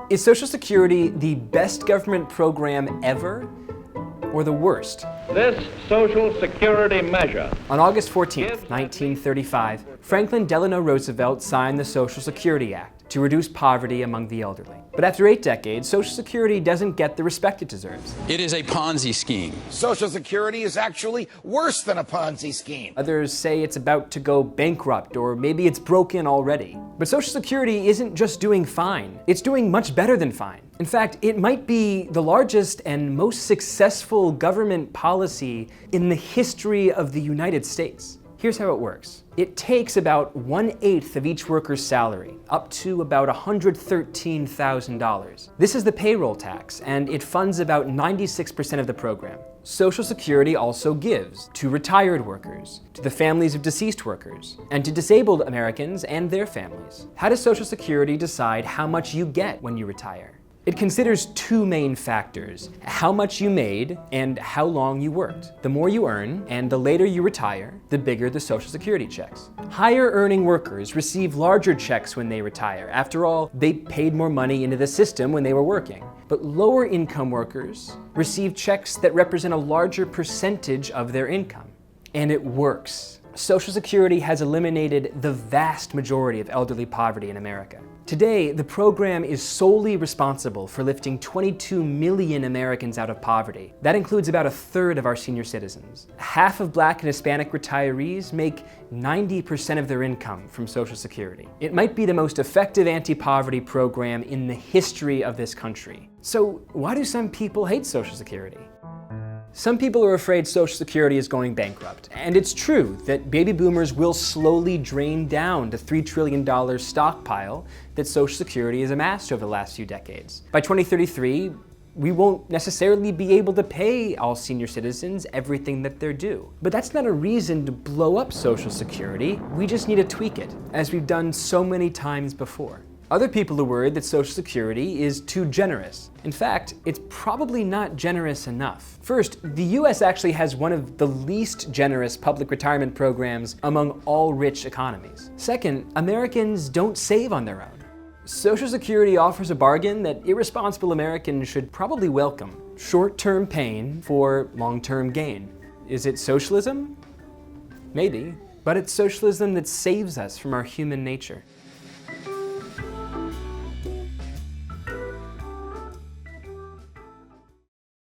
Is Social Security the best government program ever, or the worst? This Social Security measure. On August 14th, 1935, Franklin Delano Roosevelt signed the Social Security Act to reduce poverty among the elderly. But after 8 decades, Social Security doesn't get the respect it deserves. It is a Ponzi scheme. Social Security is actually worse than a Ponzi scheme. Others say it's about to go bankrupt, or maybe it's broken already. But Social Security isn't just doing fine, it's doing much better than fine. In fact, it might be the largest and most successful government policy in the history of the United States. Here's how it works. It takes about 1/8 of each worker's salary, up to about $113,000. This is the payroll tax, and it funds about 96% of the program. Social Security also gives to retired workers, to the families of deceased workers, and to disabled Americans and their families. How does Social Security decide how much you get when you retire? It considers 2 main factors: how much you made and how long you worked. The more you earn and the later you retire, the bigger the Social Security checks. Higher earning workers receive larger checks when they retire. After all, they paid more money into the system when they were working. But lower income workers receive checks that represent a larger percentage of their income. And it works. Social Security has eliminated the vast majority of elderly poverty in America. Today, the program is solely responsible for lifting 22 million Americans out of poverty. That includes about 1/3 of our senior citizens. Half of Black and Hispanic retirees make 90% of their income from Social Security. It might be the most effective anti-poverty program in the history of this country. So why do some people hate Social Security? Some people are afraid Social Security is going bankrupt. And it's true that baby boomers will slowly drain down the $3 trillion stockpile that Social Security has amassed over the last few decades. By 2033, we won't necessarily be able to pay all senior citizens everything that they're due. But that's not a reason to blow up Social Security. We just need to tweak it, as we've done so many times before. Other people are worried that Social Security is too generous. In fact, it's probably not generous enough. First, the US actually has one of the least generous public retirement programs among all rich economies. Second, Americans don't save on their own. Social Security offers a bargain that irresponsible Americans should probably welcome: short-term pain for long-term gain. Is it socialism? Maybe, but it's socialism that saves us from our human nature.